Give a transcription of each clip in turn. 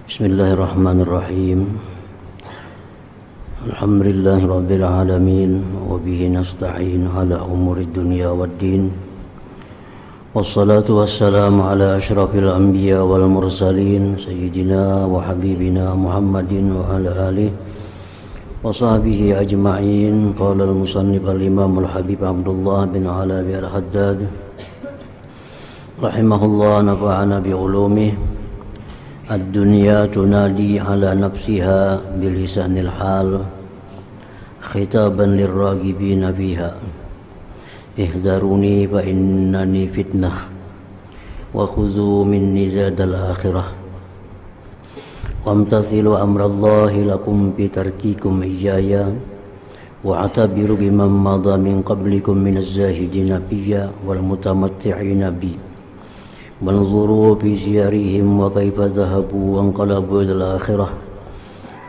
Bismillahirrahmanirrahim. Alhamdulillahirabbil alamin wa bihi nasta'in ala umuri dunya waddin. Wassalatu wassalamu ala asyrafil anbiya wal mursalin sayyidina wa habibina Muhammadin wa ala alihi wa sahbihi ajma'in. Qala al-musannif al-imam al-habib Abdullah bin Alawi al-Haddad rahimahullah, nafa'ana bi ulumihi. Ad-dunya tunadi ala nafsiha bilisanil hal khitaban lirragibina fiha ihzaruni fa innani fitnah wa khuzu minni zadal akhirah wamtathilu amrallahi lakum bitarkikum ijaya wa atabiru biman madha min qablikum minaz zahidina biyya wal mutamatti'ina bi وانظروا في سيرهم وكيف ذهبوا وانقلبوا إلى الآخرة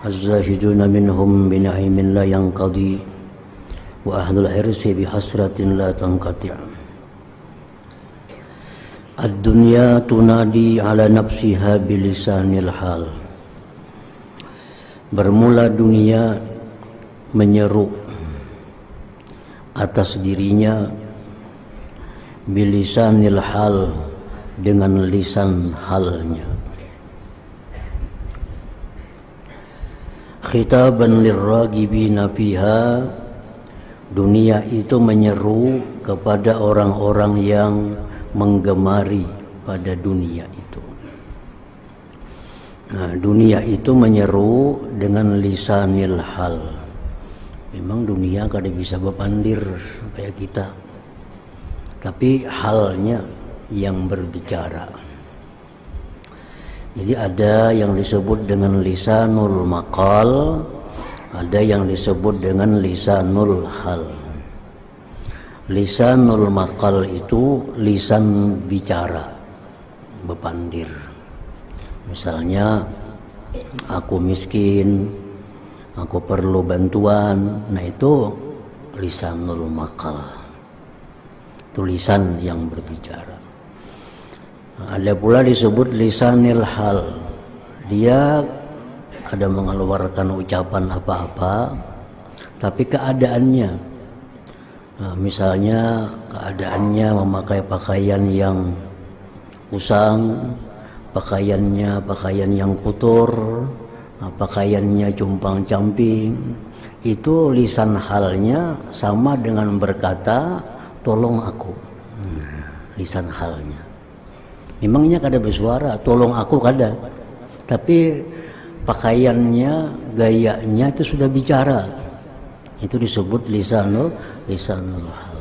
الزاهدون منهم بنعيم لا ينقضي وأهل الحرص بحسرة لا تنقطع. الدنيا تنادي على نفسها بلسان الحال. Bermula dunia menyeru atas dirinya bilisanil hal, dengan lisan halnya. Khitaban lirragibina fiha, dunia itu menyeru kepada orang-orang yang menggemari pada dunia itu. Nah, dunia itu menyeru dengan lisanil hal. Memang dunia kada bisa bepandir kayak kita, tapi halnya yang berbicara. Jadi ada yang disebut dengan lisanul maqal, ada yang disebut dengan lisanul hal. Lisanul maqal itu lisan bicara, bepandir. Misalnya aku miskin, aku perlu bantuan, nah itu lisanul maqal, tulisan yang berbicara. Ada pula disebut lisanil hal, dia ada mengeluarkan ucapan apa-apa tapi keadaannya, misalnya keadaannya memakai pakaian yang usang, pakaiannya pakaian yang kotor, pakaiannya compang-camping, itu lisan halnya sama dengan berkata tolong aku. Lisan halnya memangnya kada bersuara, tolong aku kada, tapi pakaiannya, gayanya itu sudah bicara. Itu disebut lisanul hal.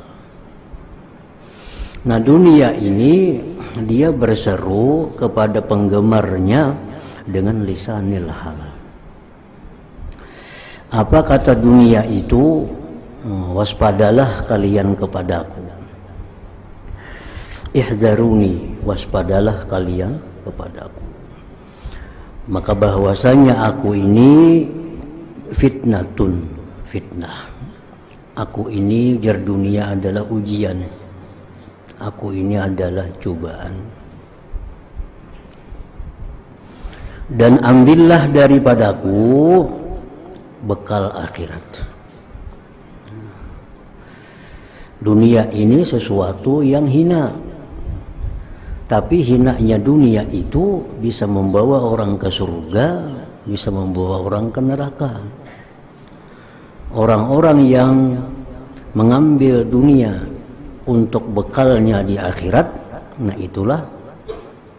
Nah, dunia ini dia berseru kepada penggemarnya dengan lisanil hal. Apa kata dunia itu? Waspadalah kalian kepadaku. Ihzaruni, waspadalah kalian kepadaku. Maka bahwasanya aku ini fitnatun, fitnah. Aku ini jar dunia adalah ujian. Aku ini adalah cobaan. Dan ambillah daripadaku bekal akhirat. Dunia ini sesuatu yang hina. Tapi hinanya dunia itu bisa membawa orang ke surga, bisa membawa orang ke neraka. Orang-orang yang mengambil dunia untuk bekalnya di akhirat, nah itulah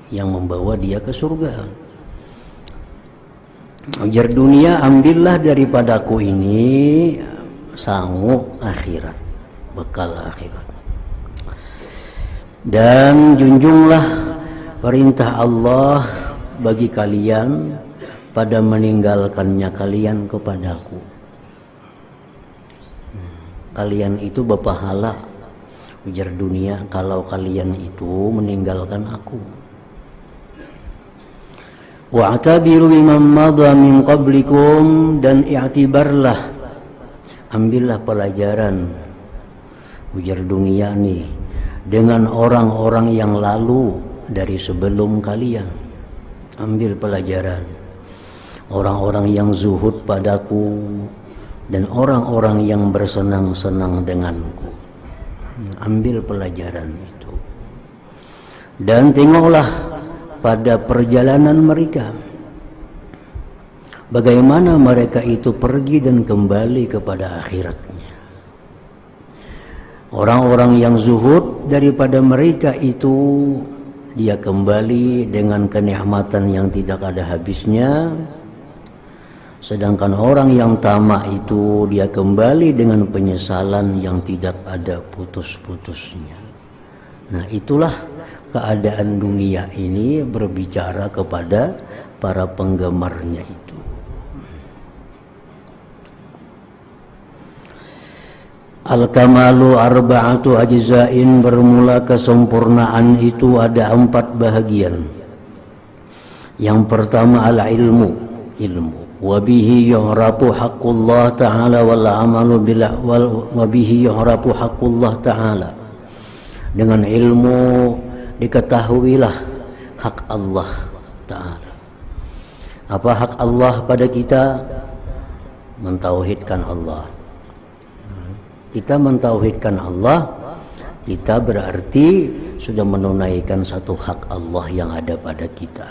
yang membawa dia ke surga. Ujar dunia, ambillah daripadaku ini sangu akhirat, bekal akhirat. Dan junjunglah perintah Allah bagi kalian pada meninggalkannya kalian kepadaku. Kalian itu berpahala, ujar dunia, kalau kalian itu meninggalkan aku. Wa'tabiru biman madha min qablikum, dan i'tibarlah, ambillah pelajaran, ujar dunia nih, dengan orang-orang yang lalu dari sebelum kalian. Ambil pelajaran. orang-orang yang zuhud padaku, dan orang-orang yang bersenang-senang denganku. Ambil pelajaran itu. Dan tengoklah pada perjalanan mereka, bagaimana mereka itu pergi dan kembali kepada akhiratnya. Orang-orang yang zuhud daripada mereka itu, dia kembali dengan kenikmatan yang tidak ada habisnya. Sedangkan orang yang tamak itu, dia kembali dengan penyesalan yang tidak ada putus-putusnya. Nah, itulah keadaan dunia ini berbicara kepada para penggemarnya itu. Al-kamalu arba'atu ajza'in, bermula kesempurnaan itu ada 4 bahagian. Yang pertama al-ilmu, ilmu. Wabihi yu'rafu haqqullah ta'ala wal amalu bil wabihi yu'rafu haqqullah ta'ala. Dengan ilmu diketahuilah hak Allah Ta'ala. Apa hak Allah pada kita? Mentauhidkan Allah. Kita mentauhidkan Allah, kita berarti sudah menunaikan satu hak Allah yang ada pada kita.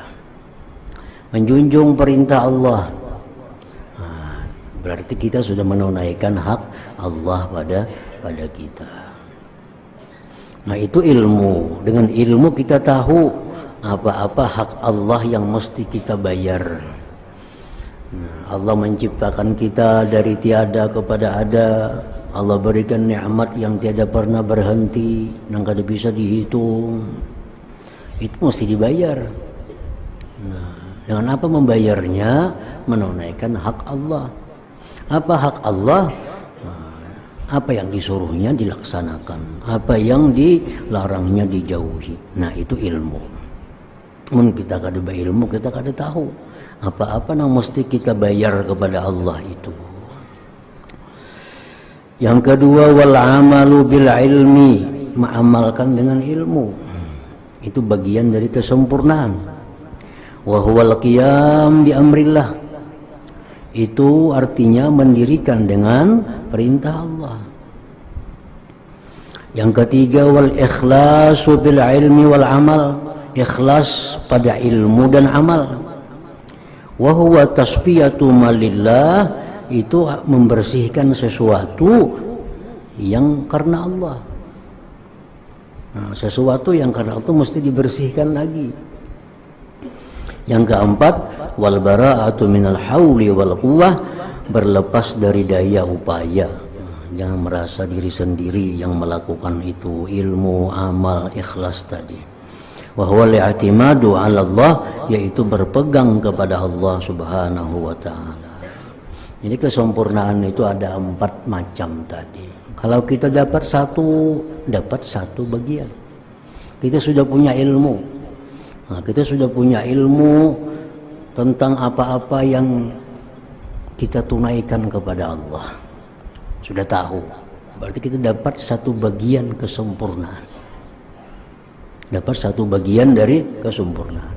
Menjunjung perintah Allah, berarti kita sudah menunaikan hak Allah pada kita. Nah, itu ilmu. Dengan ilmu kita tahu apa-apa hak Allah yang mesti kita bayar. Allah menciptakan kita dari tiada kepada ada. Allah berikan nikmat yang tiada pernah berhenti, yang kada bisa dihitung. Itu mesti dibayar. Nah, dengan apa membayarnya? Menunaikan hak Allah. Apa hak Allah? Apa yang disuruhnya dilaksanakan, apa yang dilarangnya dijauhi. Nah, itu ilmu. Mun kita kada berilmu, kita kada tahu apa-apa yang mesti kita bayar kepada Allah itu. Yang kedua, wal amalu bil ilmi, mengamalkan dengan ilmu. Itu bagian dari kesempurnaan. Wa huwal qiyam bi amrillah. Itu artinya mendirikan dengan perintah Allah. Yang ketiga, wal ikhlasu bil ilmi wal amal, ikhlas pada ilmu dan amal. Wa huwa tasfiyatu malillah, itu membersihkan sesuatu yang karena Allah. Nah, sesuatu yang karena Allah mesti dibersihkan lagi. Yang keempat, wal bara'atu minal hauli wal quwwah, berlepas dari daya upaya. Jangan merasa diri sendiri yang melakukan itu, ilmu, amal, ikhlas tadi. Wa huwa li'timadu 'ala Allah, yaitu berpegang kepada Allah Subhanahu wa taala. Jadi kesempurnaan itu ada 4 macam tadi. Kalau kita dapat satu bagian. Kita sudah punya ilmu. Nah, kita sudah punya ilmu tentang apa-apa yang kita tunaikan kepada Allah. Sudah tahu. Berarti kita dapat satu bagian kesempurnaan. Dapat satu bagian dari kesempurnaan.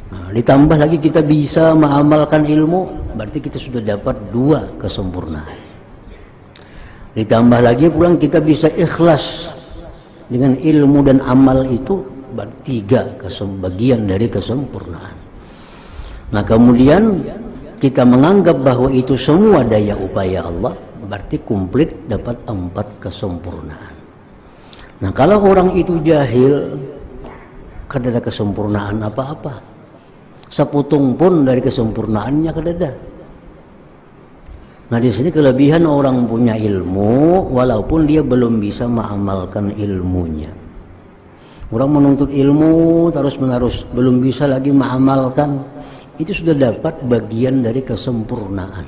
Nah, ditambah lagi kita bisa mengamalkan ilmu, berarti kita sudah dapat 2 kesempurnaan. Ditambah lagi pulang kita bisa ikhlas dengan ilmu dan amal itu, berarti 3 bagian dari kesempurnaan. Nah, kemudian kita menganggap bahwa itu semua daya upaya Allah, berarti komplit dapat 4 kesempurnaan. Nah, kalau orang itu jahil, kada ada kesempurnaan apa-apa. Seputung pun dari kesempurnaannya kada ada. Nah, di sini kelebihan orang punya ilmu, walaupun dia belum bisa mengamalkan ilmunya. Orang menuntut ilmu terus-menerus, belum bisa lagi mengamalkan, itu sudah dapat bagian dari kesempurnaan.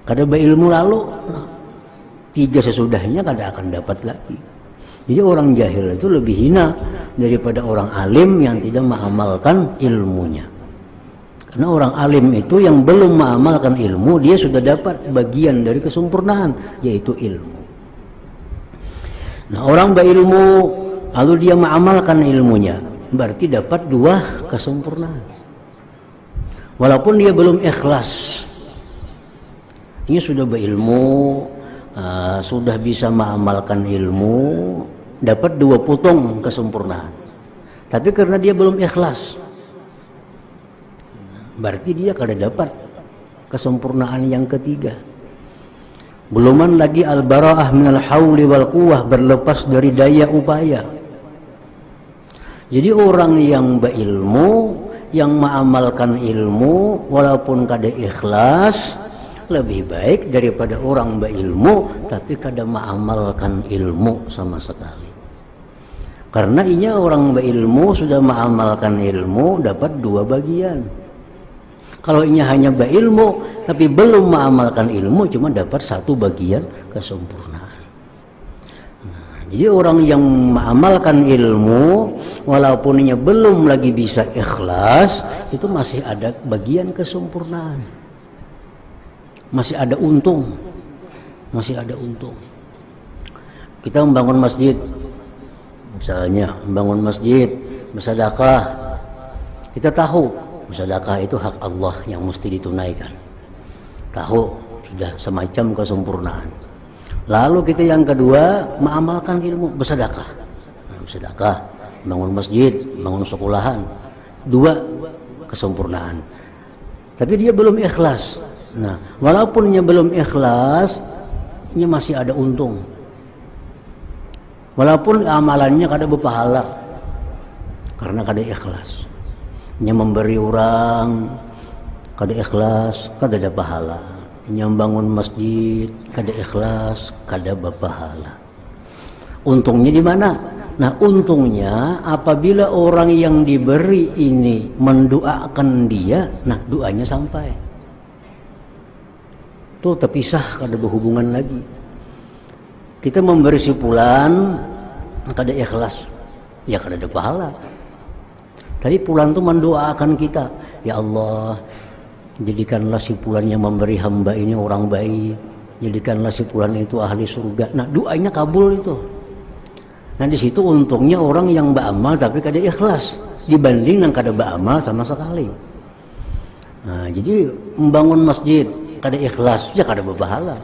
Kada berilmu lalu, 3 sesudahnya kada akan dapat lagi. Jadi orang jahil itu lebih hina daripada orang alim yang tidak mengamalkan ilmunya. Karena orang alim itu yang belum mengamalkan ilmu, dia sudah dapat bagian dari kesempurnaan, yaitu ilmu. Nah, orang berilmu lalu dia mengamalkan ilmunya, berarti dapat 2 kesempurnaan. walaupun dia belum ikhlas. Ini sudah berilmu, sudah bisa mengamalkan ilmu, dapat 2 putung kesempurnaan. Tapi karena dia belum ikhlas, berarti dia kada dapat kesempurnaan yang ketiga. Beluman lagi al-bara'ah minal hauli wal quwwah, berlepas dari daya upaya. Jadi orang yang berilmu, yang mengamalkan ilmu walaupun kada ikhlas, lebih baik daripada orang berilmu tapi kada mengamalkan ilmu sama sekali. Karena inya orang berilmu sudah mengamalkan ilmu dapat 2 bagian. Kalau inya hanya berilmu tapi belum mengamalkan ilmu, cuma dapat 1 bagian kesempurnaan. Nah, jadi orang yang mengamalkan ilmu walaupun inya belum lagi bisa ikhlas, itu masih ada bagian kesempurnaan. Masih ada untung. Masih ada untung. Kita membangun masjid, misalnya membangun masjid, bersedekah. Kita tahu bersedekah itu hak Allah yang mesti ditunaikan. Tahu sudah semacam kesempurnaan. Lalu kita yang kedua mengamalkan ilmu, bersedekah. Bersedekah, bangun masjid, bangun sekolahan, 2 kesempurnaan. Tapi dia belum ikhlas. Nah, walaupun dia belum ikhlas, dia masih ada untung. Walaupun amalannya kada berpahala karena kada ikhlas. Nya memberi orang kada ikhlas, kada ada pahala. Nya membangun masjid kada ikhlas, kada berpahala. Untungnya di mana? Nah, untungnya apabila orang yang diberi ini mendoakan dia, nah doanya sampai. Itu terpisah, kada berhubungan lagi. Kita memberi si fulan kada ikhlas, ya kada ada pahala. Tapi fulan itu mendoakan kita, ya Allah, jadikanlah si fulan yang memberi hamba ini orang baik, jadikanlah si fulan itu ahli surga. Nah, doanya kabul itu. Nah, di situ untungnya orang yang beramal tapi kada ikhlas dibanding yang kada beramal sama sekali. Nah, jadi membangun masjid kada ikhlas, ya kada berpahala.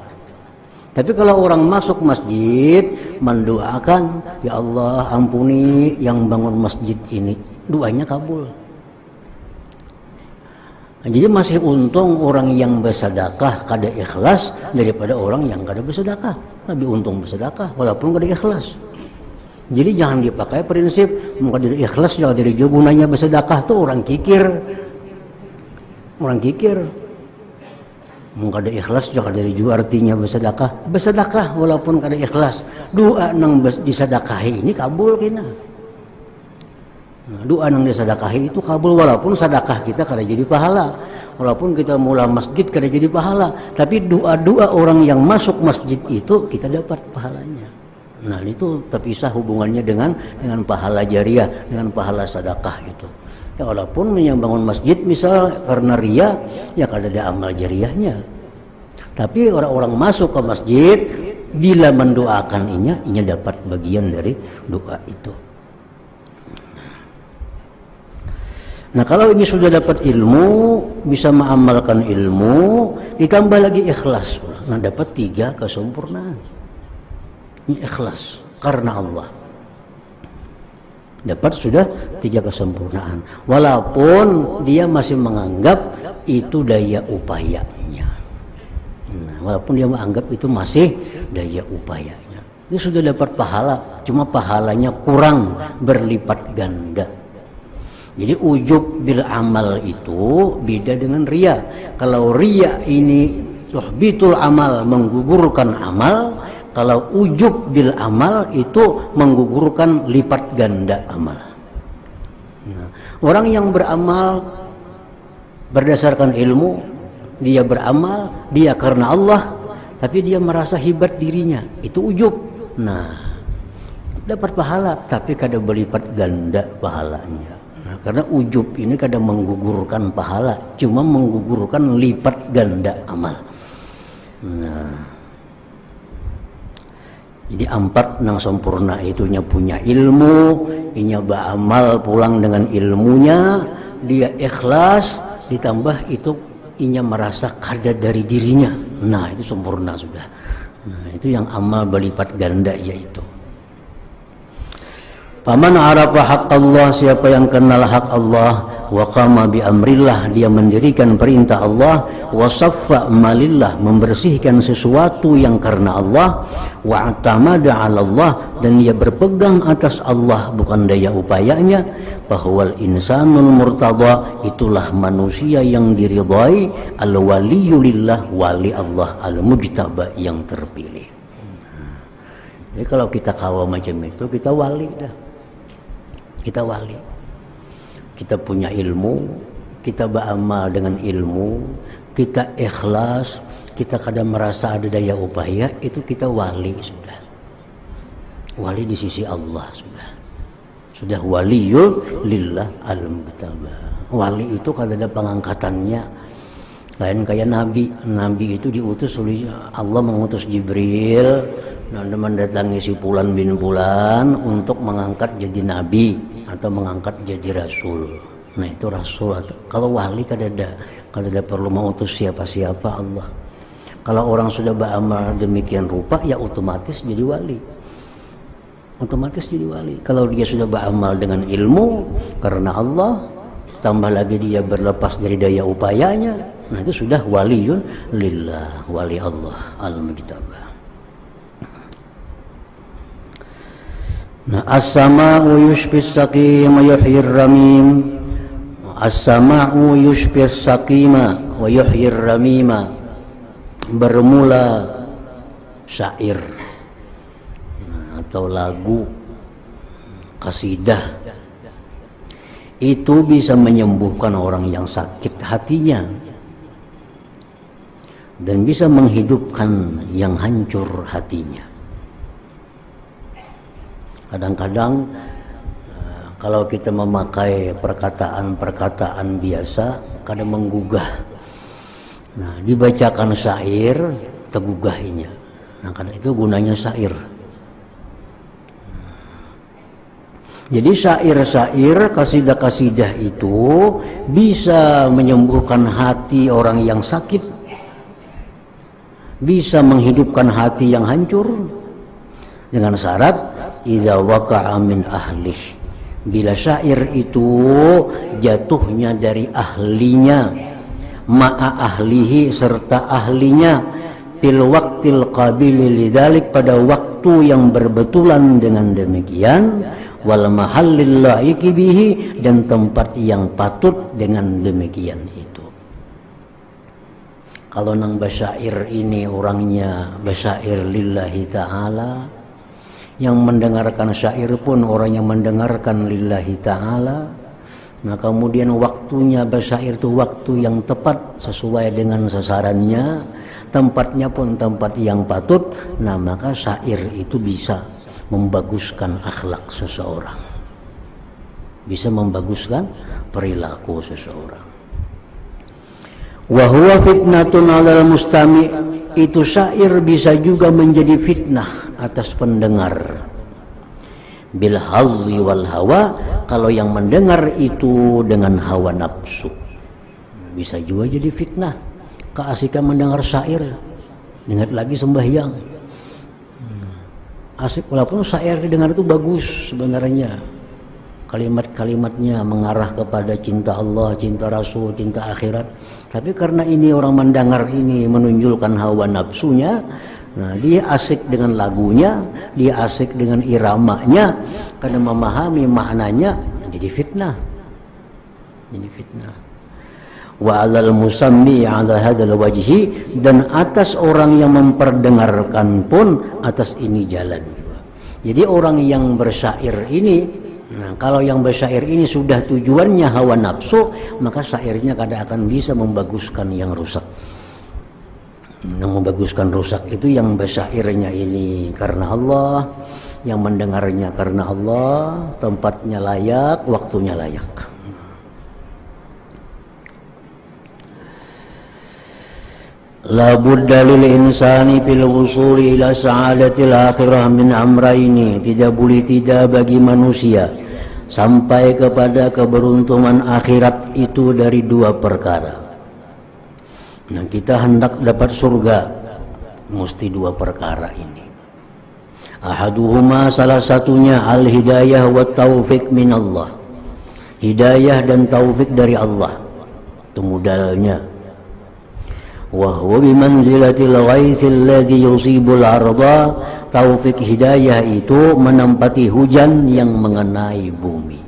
Tapi kalau orang masuk masjid mendoakan, ya Allah ampuni yang bangun masjid ini, doanya kabul. Nah, jadi masih untung orang yang bersedekah kada ikhlas daripada orang yang kada bersedekah. Lebih untung bersedekah walaupun kada ikhlas. Jadi jangan dipakai prinsip kada ikhlas jangan dari gunanya bersedekah, tuh orang kikir. Orang kikir. Kada ikhlas juga dari juga artinya bersedekah. Bersedekah walaupun kada ikhlas. Doa nang disedekahi ini kabul kena. Nah, doa nang disedekahi itu kabul walaupun sedekah kita kada jadi pahala. Walaupun kita mula masjid kada jadi pahala, tapi doa-doa orang yang masuk masjid itu kita dapat pahalanya. Nah, itu terpisah hubungannya dengan pahala jariah, dengan pahala sedekah itu. Ya, walaupun yang bangun masjid misal karena ria, ya kada ada amal jariahnya. Tapi orang-orang masuk ke masjid bila mendoakan inya dapat bagian dari doa itu. Nah, kalau ini sudah dapat ilmu, bisa mengamalkan ilmu, ditambah lagi ikhlas, nah dapat 3 kesempurnaan. Ini ikhlas karena Allah. Dapat sudah 3 kesempurnaan. Walaupun dia masih menganggap itu daya upayanya. Nah, walaupun dia menganggap itu masih daya upayanya. Dia sudah dapat pahala, cuma pahalanya kurang berlipat ganda. Jadi ujub bil amal itu beda dengan ria. Kalau ria ini tuhbitul amal, menggugurkan amal. Kalau ujub bil amal itu menggugurkan lipat ganda amal. Nah, orang yang beramal berdasarkan ilmu, dia beramal, dia karena Allah, tapi dia merasa hebat dirinya, itu ujub. Nah, dapat pahala, tapi kada berlipat ganda pahalanya. Nah, karena ujub ini kada menggugurkan pahala, cuma menggugurkan lipat ganda amal. Nah, jadi 4 nang sempurna itunya punya ilmu, inya beramal pulang dengan ilmunya, dia ikhlas, ditambah itu inya merasa kadar dari dirinya. Nah, itu sempurna sudah. Nah, itu yang amal berlipat ganda yaitu. Faman arafa haqqallah, siapa yang kenal hak Allah, wa qama bi amrillah, dia mendirikan perintah Allah, wa saffa malillah, membersihkan sesuatu yang karena Allah, wa atamada 'ala Allah, dan dia berpegang atas Allah bukan daya upayanya, bahwal insanul murtada, itulah manusia yang diridhai, al waliyulillah, wali Allah, al mujtaba, yang terpilih. Jadi kalau kita kawa macam itu, kita wali dah. Kita wali, kita punya ilmu, kita beramal dengan ilmu, kita ikhlas, kita kadang merasa ada daya upaya, itu kita wali sudah. Wali di sisi Allah sudah waliyul lillah al-mujtaba. Wali itu kalau ada pengangkatannya lain kayak nabi. Nabi itu diutus oleh Allah, mengutus Jibril, mendatangi si Fulan bin Fulan untuk mengangkat jadi nabi atau mengangkat jadi rasul. Nah, itu rasul. Atau kalau wali kada ada perlu mengutus siapa-siapa Allah. Kalau orang sudah beramal demikian rupa, ya otomatis jadi wali. Otomatis jadi wali. Kalau dia sudah beramal dengan ilmu karena Allah, tambah lagi dia berlepas dari daya upayanya, nah itu sudah waliyun lillah, wali Allah al-mujtaba. Nah, as-sama'u yushbis saqima yuhyir ramim. As-sama'u yushbis saqima wa yuhyir ramima. Bermula syair atau lagu, kasidah, itu bisa menyembuhkan orang yang sakit hatinya dan bisa menghidupkan yang hancur hatinya. Kadang-kadang kalau kita memakai perkataan-perkataan biasa, kadang menggugah. Nah, dibacakan syair, tergugahinya. Nah, kadang itu gunanya syair. Jadi syair-syair, kasidah-kasidah itu bisa menyembuhkan hati orang yang sakit, bisa menghidupkan hati yang hancur, dengan syarat iza waqa'a min ahlih, bila syair itu jatuhnya dari ahlinya, ma'a ahlihi, serta ahlinya, fil waqtil qabili lidzalik, pada waktu yang berbetulan dengan demikian, wal mahallil laiki bihi, dan tempat yang patut dengan demikian itu. Kalau nang basyair ini orangnya basyair lillahi ta'ala, yang mendengarkan syair pun orang yang mendengarkan lillahi ta'ala, nah kemudian waktunya basyair itu waktu yang tepat sesuai dengan sasarannya, tempatnya pun tempat yang patut, nah maka syair itu bisa membaguskan akhlak seseorang, bisa membaguskan perilaku seseorang. Wa huwa fitnatun 'alal mustami', itu syair bisa juga menjadi fitnah atas pendengar. Bil hazzi wal hawa, kalau yang mendengar itu dengan hawa nafsu, bisa juga jadi fitnah. Keasikan mendengar syair, ingat lagi sembahyang. Asik, walaupun syair didengar itu bagus sebenarnya, kalimat-kalimatnya mengarah kepada cinta Allah, cinta Rasul, cinta akhirat. Tapi karena ini orang mendengar ini menunjukkan hawa nafsunya, nah dia asik dengan lagunya, dia asik dengan iramanya, karena memahami maknanya, jadi fitnah. Jadi fitnah. Wa 'alal musammi 'ala hadzal wajhi, dan atas orang yang memperdengarkan pun atas ini jalan. Jadi orang yang bersyair ini, nah kalau yang bersyair ini sudah tujuannya hawa nafsu, maka syairnya kadang akan bisa membaguskan yang rusak. Yang membaguskan rusak itu yang bersyairnya ini karena Allah, yang mendengarnya karena Allah, tempatnya layak, waktunya layak. La budda lil insani fil wusuli ila sa'adatil akhirah min amraini, tidak boleh tidak bagi manusia sampai kepada keberuntungan akhirat itu dari dua perkara. Nah, kita hendak dapat surga mesti dua perkara ini. Ahaduhuma, salah satunya al-hidayah wa taufiq minallah. Hidayah dan taufik dari Allah. Itu modalnya. Wa huwa bimanzilatil ghaitsil ladzi yusibul arda. Taufik hidayah itu menempati hujan yang mengenai bumi.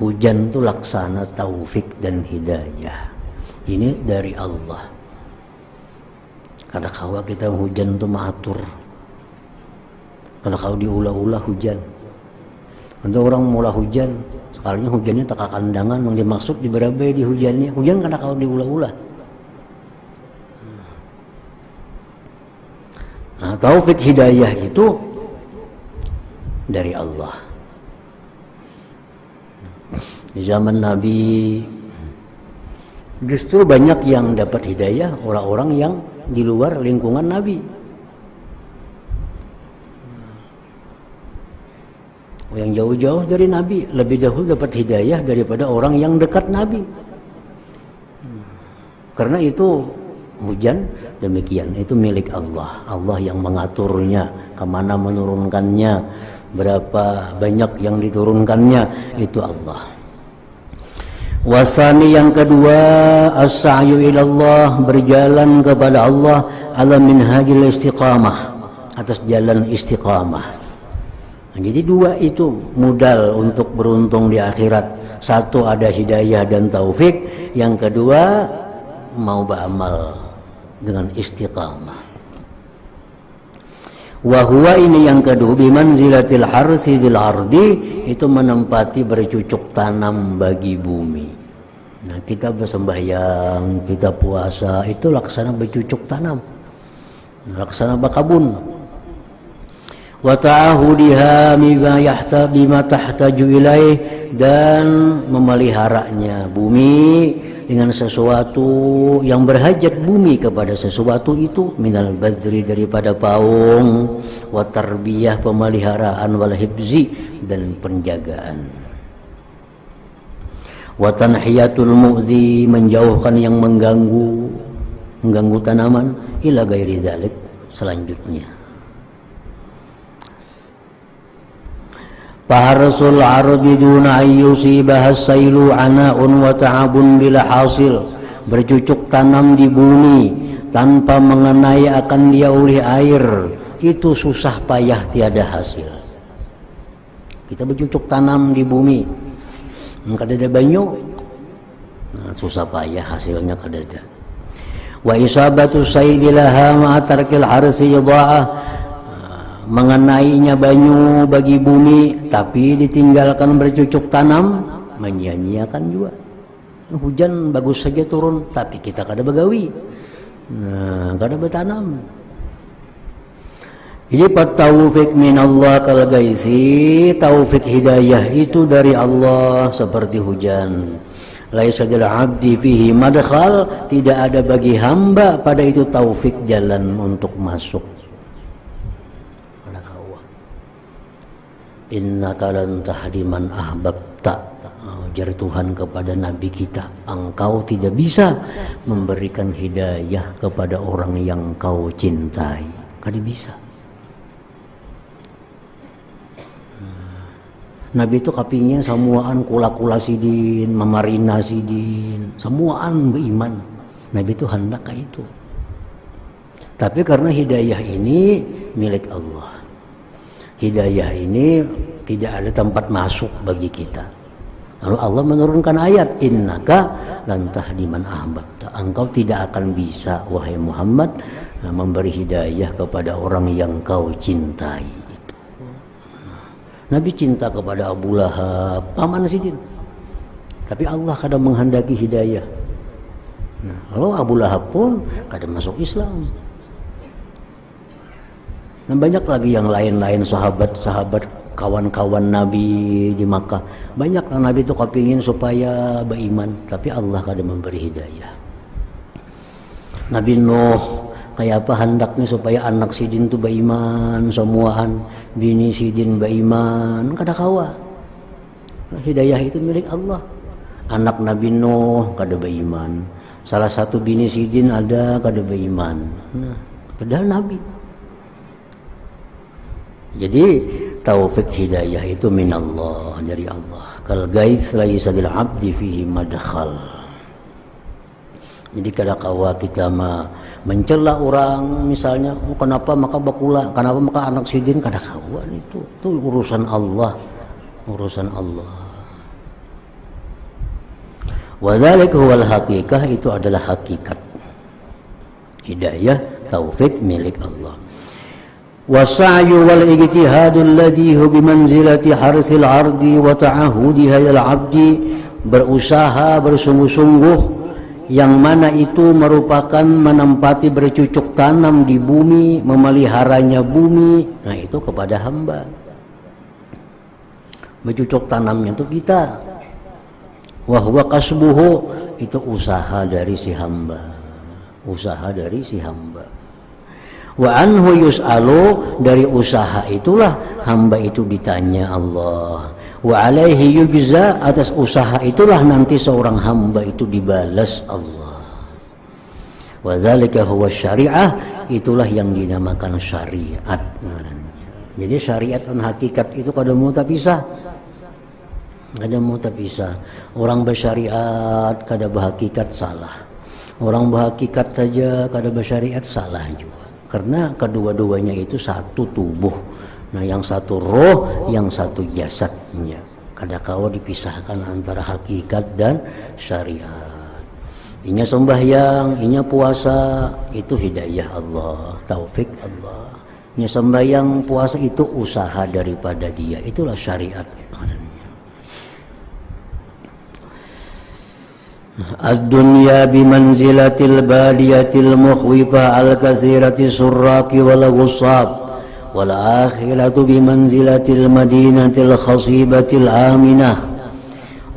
Hujan itu laksana taufik dan hidayah. Ini dari Allah. Kadang-kala kita hujan itu mengatur. Kadang-kala diulah-ulah hujan. Untuk orang mula hujan, sekalinya hujannya tak kandangan, yang dimaksud diberabai di hujannya. Hujan kadang-kala diulah-ulah. Nah, taufik hidayah itu dari Allah. Di zaman Nabi justru banyak yang dapat hidayah, orang-orang yang di luar lingkungan Nabi. Yang jauh-jauh dari Nabi lebih dahulu dapat hidayah daripada orang yang dekat Nabi. Karena itu hujan demikian, itu milik Allah. Allah yang mengaturnya, kemana menurunkannya, berapa banyak yang diturunkannya, itu Allah. Wasani, yang kedua, as-sa'yu ilallah, berjalan kepada Allah ala minhajil istiqamah, atas jalan istiqamah. Nah, jadi dua itu modal untuk beruntung di akhirat. Satu ada hidayah dan taufik, yang kedua mau beramal dengan istiqamah. Wahwa, ini yang kedua, bimanzilatil harsi dil ardi, itu menempati bercucuk tanam bagi bumi. Nah, kita bersembahyang, kita puasa, itu laksana bercucuk tanam, laksana bakabun. Wa ta'ahudiha bima tahtaju ilaih, dan memeliharanya bumi dengan sesuatu yang berhajat bumi kepada sesuatu itu, minal bazri, daripada paung, wa tarbiyah, pemeliharaan, wal hibzi, dan penjagaan, wa tanhiyatul mu'zi, menjauhkan yang mengganggu tanaman, ila gairi zalik, selanjutnya. Faharsul ardi duna ayyusibah as-sailu ana'un wa ta'abun bila hasil, bercucuk tanam di bumi tanpa mengenai akan dia oleh air, itu susah payah tiada hasil. Kita bercucuk tanam di bumi, kadada banyu, nah, susah payah hasilnya kadada. Wa isabatu saydilaha ma'atarkil harsi yadha'ah, mengenainya banyu bagi bumi tapi ditinggalkan bercucuk tanam, menyia-nyiakan juga. Hujan bagus saja turun tapi kita kada begawi, nah, kada bertanam. Jadi taufik minallah kal gaisi, taufik hidayah itu dari Allah seperti hujan. Laisa lil abdi fihi madkhal, tidak ada bagi hamba pada itu taufik jalan untuk masuk. Innaka lan tahdi man ahbabta, ujar Tuhan kepada Nabi kita, engkau tidak bisa memberikan hidayah kepada orang yang kau cintai. Kada bisa. Nabi itu kapingnya samuaan kula-kula sidin, memarina sidin, samuaan beriman. Nabi itu hendak kayak itu. Tapi karena hidayah ini milik Allah, hidayah ini tidak ada tempat masuk bagi kita. Lalu Allah menurunkan ayat, innaka lan tahdi man ahbabta, engkau tidak akan bisa wahai Muhammad memberi hidayah kepada orang yang kau cintai itu. Nabi cinta kepada Abu Lahab, paman sidin, tapi Allah kadang menghendaki hidayah. Nah, lalu Abu Lahab pun kadang masuk Islam. Dan banyak lagi yang lain-lain, sahabat-sahabat, kawan-kawan Nabi di Makkah. Banyak Nabi itu kepingin supaya beriman, tapi Allah kadang memberi hidayah. Nabi Nuh kayak apa hendaknya supaya anak sidin itu beriman, semuaan bini sidin beriman, kada kawa. Hidayah itu milik Allah. Anak Nabi Nuh kada beriman, salah satu bini Sidin ada kada beriman. Nah, padahal Nabi. Jadi taufik hidayah itu minallah, dari Allah. Kal gais laisa lil abdi fihi madkhal. Jadi kadang-kala kita mencela orang, misalnya kenapa maka bakula, kenapa maka anak Sidin, kadang-kala itu urusan Allah, urusan Allah. Wadzalika huwal haqiqah, itu adalah hakikat. Hidayah, taufik milik Allah. Wasa'yu wal ijtihadu alladhi hu bimanzilati harsil ardi wa ta'ahudiha lil 'abdi, berusaha bersungguh-sungguh yang mana itu merupakan menempati bercucuk tanam di bumi, memeliharanya bumi. Nah, itu kepada hamba. Bercucuk tanamnya itu kita. Wa huwa kasbuhu, itu usaha dari si hamba, usaha dari si hamba. Wa anhu yus'alu, dari usaha itulah hamba itu ditanya Allah. Wa alaihi yujza, atas usaha itulah nanti seorang hamba itu dibalas Allah. Wa dzalika huwa syariah, itulah yang dinamakan syariat. Jadi syariat dan hakikat itu kada mau terpisah. Kada mau terpisah. Orang bersyariat kada berhakikat salah. Orang berhakikat saja kada bersyariat salah juga. Karena kedua-duanya itu satu tubuh. Nah, yang satu roh, yang satu jasadnya. Kadang-kala dipisahkan antara hakikat dan syariat. Inya sembahyang, inya puasa, itu hidayah Allah, taufik Allah. Inya sembahyang, puasa itu usaha daripada dia. Itulah syariat. Ad-dunya bimanzilatil badiyatil mukhwifah al-katsirati surraki wal ghussab, wal akhiratu bimanzilatil madinatil khasibatil aminah,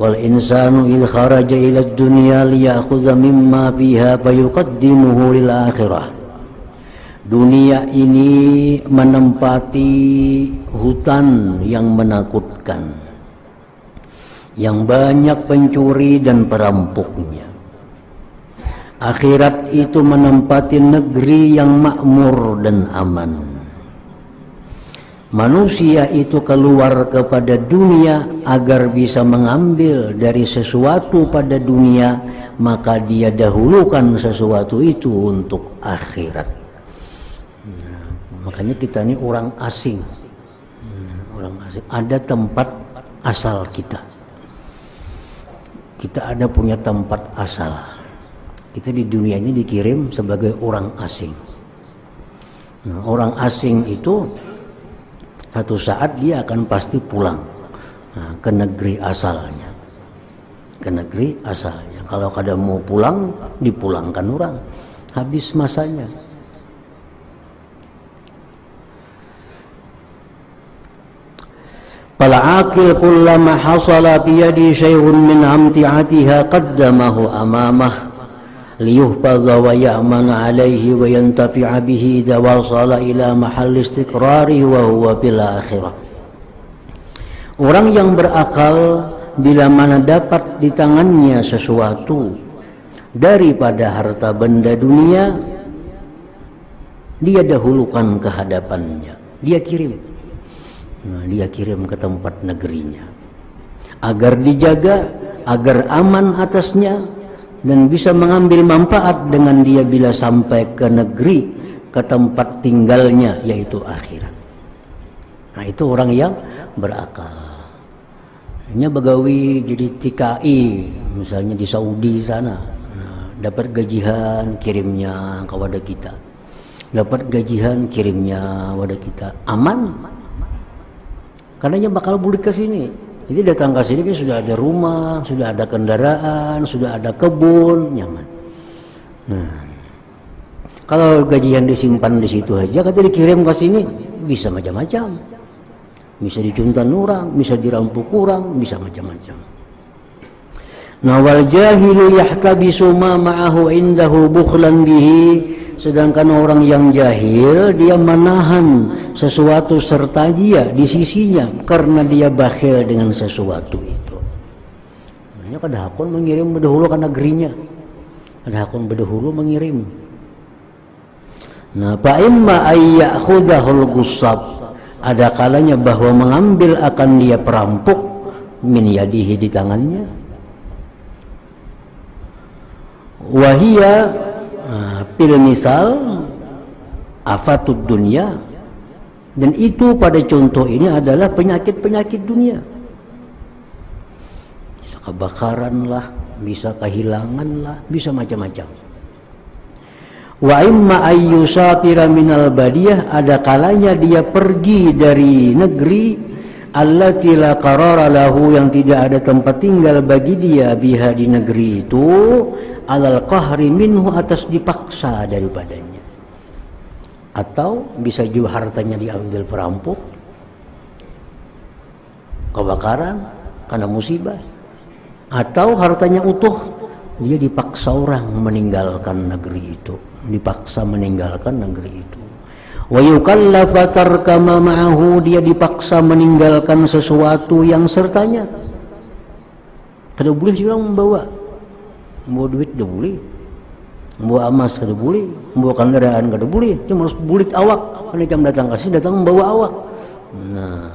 wal insanu idh kharaja ila ad-dunya liyakhudha mimma fiha fayuqaddimuhu lil akhirah. Dunia ini menempati hutan yang menakutkan, yang banyak pencuri dan perampoknya. Akhirat itu menempati negeri yang makmur dan aman. Manusia itu keluar kepada dunia agar bisa mengambil dari sesuatu pada dunia, maka dia dahulukan sesuatu itu untuk akhirat. Makanya kita ini orang asing. Orang asing, ada tempat asal kita. Kita ada punya tempat asal. Kita di dunia ini dikirim sebagai orang asing. Nah, orang asing itu satu saat dia akan pasti pulang, nah, ke negeri asalnya. Ke negeri asalnya. Kalau kada mau pulang, dipulangkan orang. Habis masanya. Fal'aqil kullama hasala biyadi syai'un min amti'atiha qaddamahu amamah liyuhfadha wa ya'mana alaihi wa yantafi'a bihi idza wasala ila mahall istiqrarihi wa huwa bil akhirah. Orang yang berakal bila mana dapat di tangannya sesuatu daripada harta benda dunia, dia dahulukan ke hadapannya, dia kirim. Nah, dia kirim ke tempat negerinya agar dijaga, agar aman atasnya dan bisa mengambil manfaat dengan dia bila sampai ke negeri, ke tempat tinggalnya, yaitu akhirat. Nah, itu orang yang berakal. Ini begawi jadi TKI misalnya di Saudi sana, nah, dapat gajian kirimnya kepada kita, dapat gajian kirimnya kepada kita, aman. Karena dia bakal balik ke sini. Jadi datang ke sini kan sudah ada rumah, sudah ada kendaraan, sudah ada kebun, nyaman. Nah, kalau gajian disimpan di situ aja, kata dikirim ke sini, bisa macam-macam. Bisa dicuntan orang, bisa dirampok orang, bisa macam-macam. Nah, wal jahilu yahtabisu ma ma'ahu indahu bukhlan bihi. Sedangkan orang yang jahil, dia menahan sesuatu serta dia di sisinya karena dia bakhil dengan sesuatu itu. kada hakun mengirim bedahulu ke negerinya, kada hakun bedahulu mengirim. Nah, fa imma ayyakhudhul ghussab, ada kalanya bahwa mengambil akan dia perampok min yadihi di tangannya. Wahia pil misal afatud dunia, dan itu pada contoh ini adalah penyakit-penyakit dunia. Bisa kebakaran lah, bisa kehilangan lah, bisa macam-macam. Wa imma ayyusafira minal badiyah, ada kalanya dia pergi dari negeri allati la qarara lahu, yang tidak ada tempat tinggal bagi dia biha di negeri itu, alal qahri minhu, atas dipaksa daripadanya. Atau bisa juga hartanya diambil perampok, kebakaran karena musibah, atau hartanya utuh, dia dipaksa orang meninggalkan negeri itu, dipaksa meninggalkan negeri itu. Wa yukallafa tarka ma ma'ahu, dia dipaksa meninggalkan sesuatu yang sertanya. Kada boleh sih orang membawa duit, kada boleh. Membawa emas kada boleh, membawa kendaraan kada boleh, cuma harus bulik awak. Kalau jam datang kasih datang membawa awak. Nah,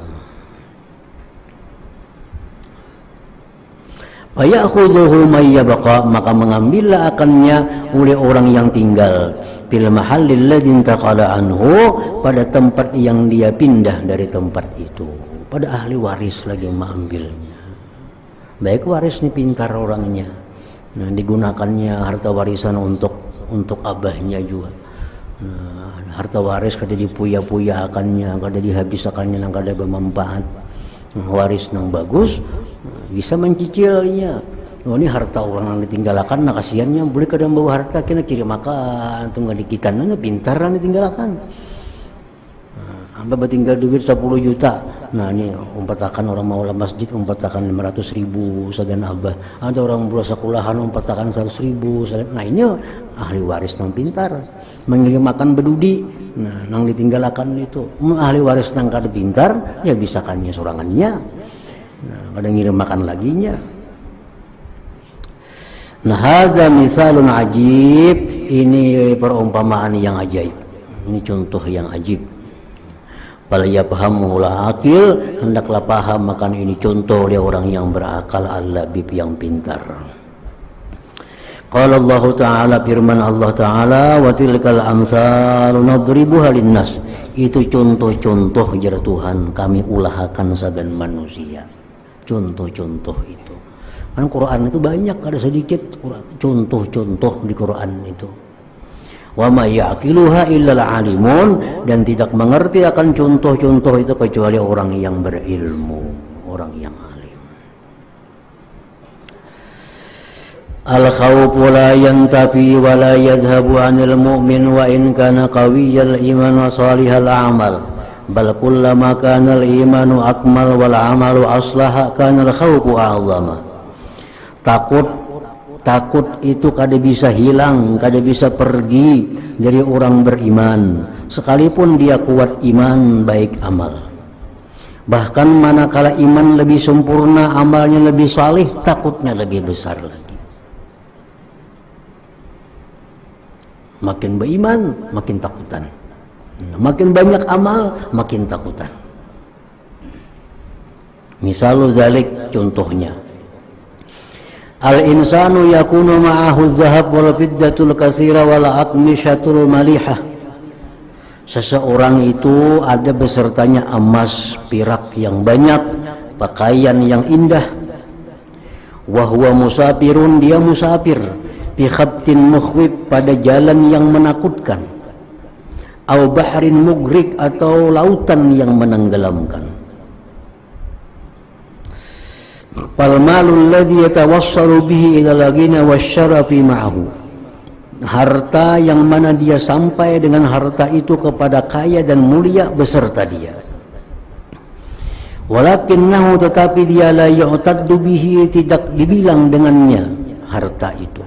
fayakhudhuhu may yabqa, maka mengambillah akannya oleh orang yang tinggal fil mahallil ladzi intaqala anhu, pada tempat yang dia pindah dari tempat itu. Pada ahli waris lagi mengambilnya. Baik waris ini pintar orangnya, nah digunakannya harta warisan untuk abahnya juga. Nah, harta waris kada dipuya-puya akannya, kada dihabisakannya nang kada bermanfaat. Waris nang bagus bisa mencicilnya. Oh, ini harta orang yang ditinggalkan, nah kasihannya boleh kadang bawa harta kena kirim makan tunggu dikitan, nah pintar yang ditinggalkan. Amba bertinggal duit 10 juta, nah ini umpatakan orang mau masjid umpatakan 500.000 sagan abah, ada orang berusaha sekolahan umpatakan 100.000, nah ini ahli waris nang pintar mengirim makan bedudi, nah nang ditinggalkan itu ahli waris nang kada pintar ya bisakannya sorangannya, nah kada ngirim makan laginya. Nah, hadza misalun ajib, ini perumpamaan yang ajaib, ini contoh yang ajib. Bal yafhamuhul akil, hendaklah paham makan ini contoh oleh orang yang berakal, al-labib yang pintar. Qala Allah Ta'ala, firman Allah Ta'ala, wa tilkal amsalu nadribuha linnas, itu contoh-contoh jar Tuhan kami ulahkan saban manusia. Contoh-contoh itu kan Quran itu banyak, ada sedikit contoh-contoh di Quran itu. Wa ma ya'qiluha illal alimun, dan tidak mengerti akan contoh-contoh itu kecuali orang yang berilmu, orang yang alim. Al khawfu la yantafi wa la yadhhabu 'anil mu'min wa in kana qawiyyal iman wa salihal a'mal, bal kullama kana al imanu akmal wal 'amalu aslaha kana al khawfu a'zama. Takut itu kada bisa hilang, kada bisa pergi dari orang beriman, sekalipun dia kuat iman baik amal. Bahkan manakala iman lebih sempurna, amalnya lebih salih, takutnya lebih besar lagi. Makin beriman, makin takutan. Makin banyak amal, makin takutan. Misalu zalik, contohnya, al-insanu yakunu ma'ahu zahab wal fiddatul katsira wal aqmishatul malihah. Seseorang itu ada besertanya emas, perak yang banyak, pakaian yang indah. Wa huwa musafirun, dia musafir, fi khabtin mukhwib, pada jalan yang menakutkan. Au bahrin mugrik, atau lautan yang menenggelamkan. Fal malul ladzi yatawassalu bihi ila al-ghina wasyarafi ma'ahu, harta yang mana dia sampai dengan harta itu kepada kaya dan mulia beserta dia. Walakinnahu, tetapi dia la yu'taddu bihi, tidak dibilang dengannya harta itu.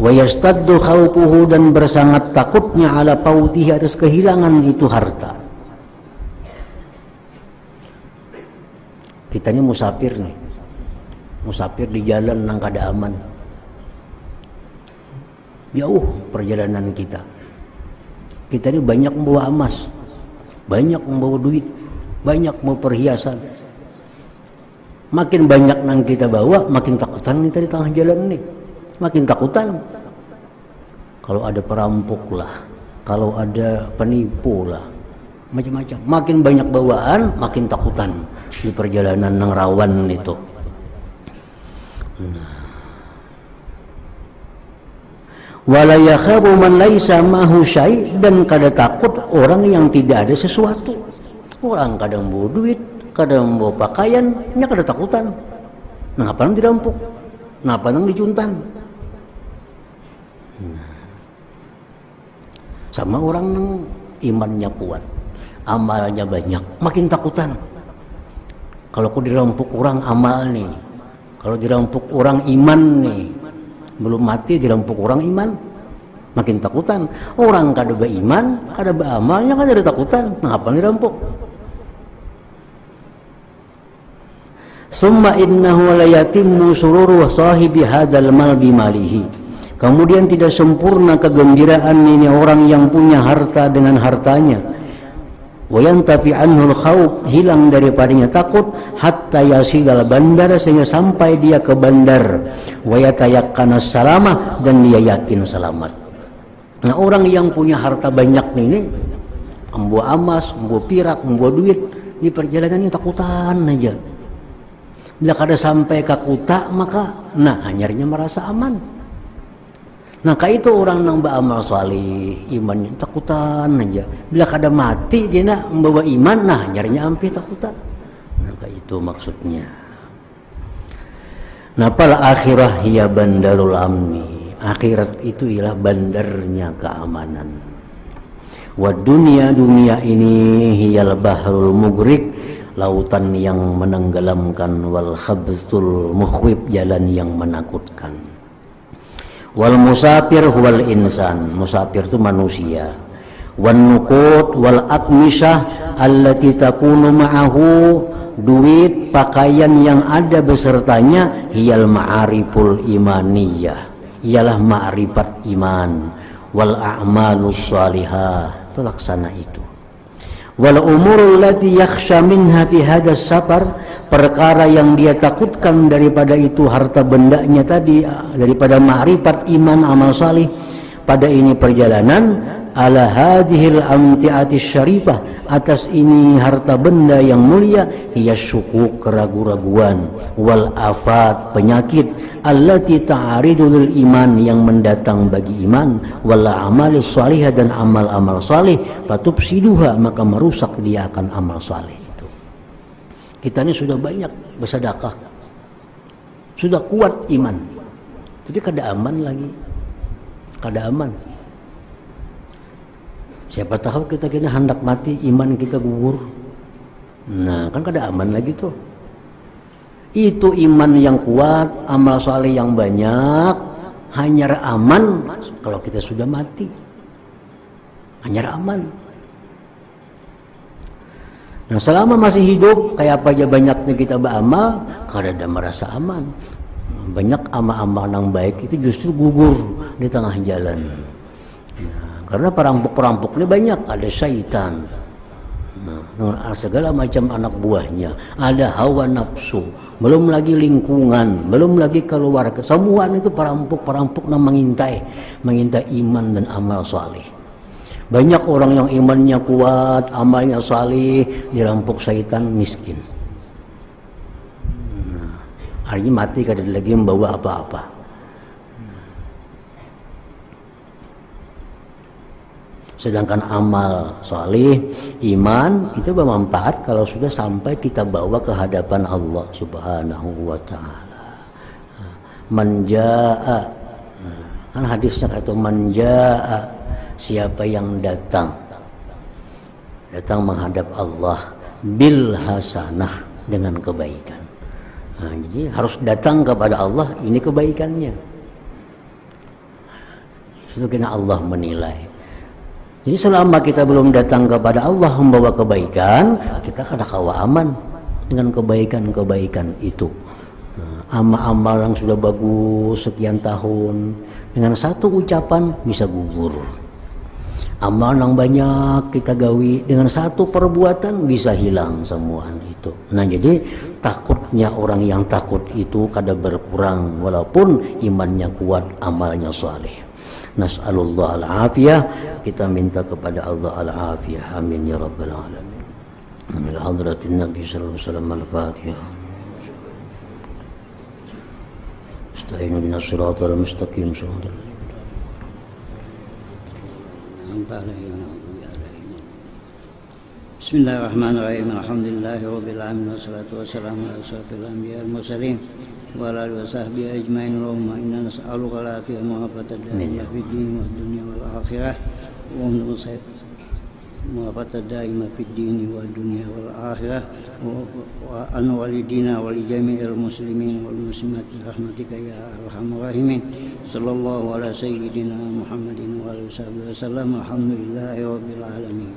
Wa yastaddu khawfuhu, dan bersangat takutnya ala pautihi, atas kehilangan itu harta. Kitanya musafir nih, musafir di jalan nang kada aman. Jauh perjalanan kita. Kita ini banyak membawa emas, banyak membawa duit, banyak membawa perhiasan. Makin banyak nang kita bawa, makin takutan kita di tengah jalan ini. Makin takutan. Kalau ada perampok lah, kalau ada penipu lah, macam-macam. Makin banyak bawaan, makin takutan di perjalanan nang rawan itu. Wala yakhabu man laisa mahu syai, dan kada takut orang yang tidak ada sesuatu. Orang kadang bawa duit, kadang bawa pakaian, nya kada takutan. Kenapa nang dirampok? Kenapa nang dicuntan? Sama orang yang imannya kuat, amalnya banyak, makin takutan. Kalau aku dirampok orang amal nih, kalau dirampok orang iman nih, belum mati dirampok orang iman, makin takutan. Orang kada beriman, kada beramalnya kada ada takutan. Kenapa dirampok? Summa innahu la yatimmu sururu sahibi hadzal mal bimalihi. Kemudian tidak sempurna kegembiraan ini orang yang punya harta dengan hartanya. Wa yantafi anhul khawf, hilang daripadanya takut, hatta yasidal bandar, sehingga sampai dia ke bandar. Wa yatayakkana salamah, dan dia yakin selamat. Nah, orang yang punya harta banyak ini, membawa emas, membawa pirak, membawa duit, di perjalanannya takutan aja. Bila kada sampai ke kuta, maka hanyarnya merasa aman. Nah, kayak itu orang nang beramal salih, imannya takutan aja. Bila kada mati dia nak membawa iman, hanyarnya hampir takutan. Nah, kayak itu maksudnya. Nah, pal akhirah hiya bandarul amni. Akhirat itu ialah bandarnya keamanan. Wa dunia ini hiyal bahrul mugrik, lautan yang menenggelamkan, wal khabthul mukhwib, jalan yang menakutkan. Wal musafir wal insan, musafir itu manusia. Wan nuqut wal akmisah allati takunu ma'ahu, duit pakaian yang ada besertanya, hiyal ma'ariful imaniyah, ialah ma'rifat iman. Wal a'malus salihah, itu laksana itu. Wal umurul lati yakhsha minha fi hadas safar, perkara yang dia takutkan daripada itu harta bendanya tadi, daripada ma'rifat iman amal salih pada ini perjalanan, ala hadhil amti'atis syarifah, atas ini harta benda yang mulia, hiya syukuk, keraguan-raguan, wal afat, penyakit, allati ta'aridu lil iman, yang mendatang bagi iman, wal amalis salihah, dan amal-amal salih, fatubsiduha, maka merusak dia akan amal salih itu. Kita ini sudah banyak bersedekah, sudah kuat iman, tapi kada aman lagi, kada aman. Siapa tahu kita kena hendak mati, iman kita gugur. Nah, kan kada aman lagi tuh. Itu iman yang kuat, amal saleh yang banyak, hanya aman kalau kita sudah mati. Hanya aman. Nah, selama masih hidup, kayak apa aja banyaknya kita beramal, kada ada merasa aman. Banyak amal-amal yang baik itu justru gugur di tengah jalan. Karena perampok-perampok ini banyak, ada syaitan, segala macam anak buahnya, ada hawa nafsu, belum lagi lingkungan, belum lagi keluarga, semua itu perampok-perampok yang mengintai iman dan amal salih. Banyak orang yang imannya kuat, amalnya salih, dirampok syaitan, miskin. Artinya mati kada lagi membawa apa-apa. Sedangkan amal salih, iman, itu bermanfaat kalau sudah sampai kita bawa ke hadapan Allah Subhanahu wa ta'ala. Manja'a, kan hadisnya kata manja'a, siapa yang datang menghadap Allah bil hasanah, dengan kebaikan. Nah, jadi harus datang kepada Allah, ini kebaikannya. Itu kena Allah menilai. Jadi selama kita belum datang kepada Allah membawa kebaikan, kita kada kawa aman dengan kebaikan-kebaikan itu. amal yang sudah bagus sekian tahun dengan satu ucapan bisa gugur. Amal yang banyak kita gawi dengan satu perbuatan bisa hilang semua itu. Nah, jadi takutnya orang yang takut itu kadang berkurang walaupun imannya kuat, amalnya saleh. Nas'alullah al-afiyah, kita minta kepada Allah al-afiyah. Amin ya rabbal alamin. Amin. Hadratin Nabi sallallahu alaihi wasallam al-Fatihah. Ista'inu binas siratal mustaqim. Bismillahirrahmanirrahim. Alhamdulillahirabbil alamin wassalatu wassalamu ala asyrofil anbiya'i wal mursalin wa ala alihi wasahbihi ajmain. Allahumma inna nas'aluka al-afiyah wa mu'afatad daimah fid din wad dunya wal akhirah. Mu'afatad daimah fid din wad dunya wal akhirah wa an walidina wa li jami'il muslimin wal muslimat rahmatika ya arhamar rahimin. Sallallahu ala sayyidina Muhammadin wa alihi wasallam. Alhamdulillahirabbil alamin.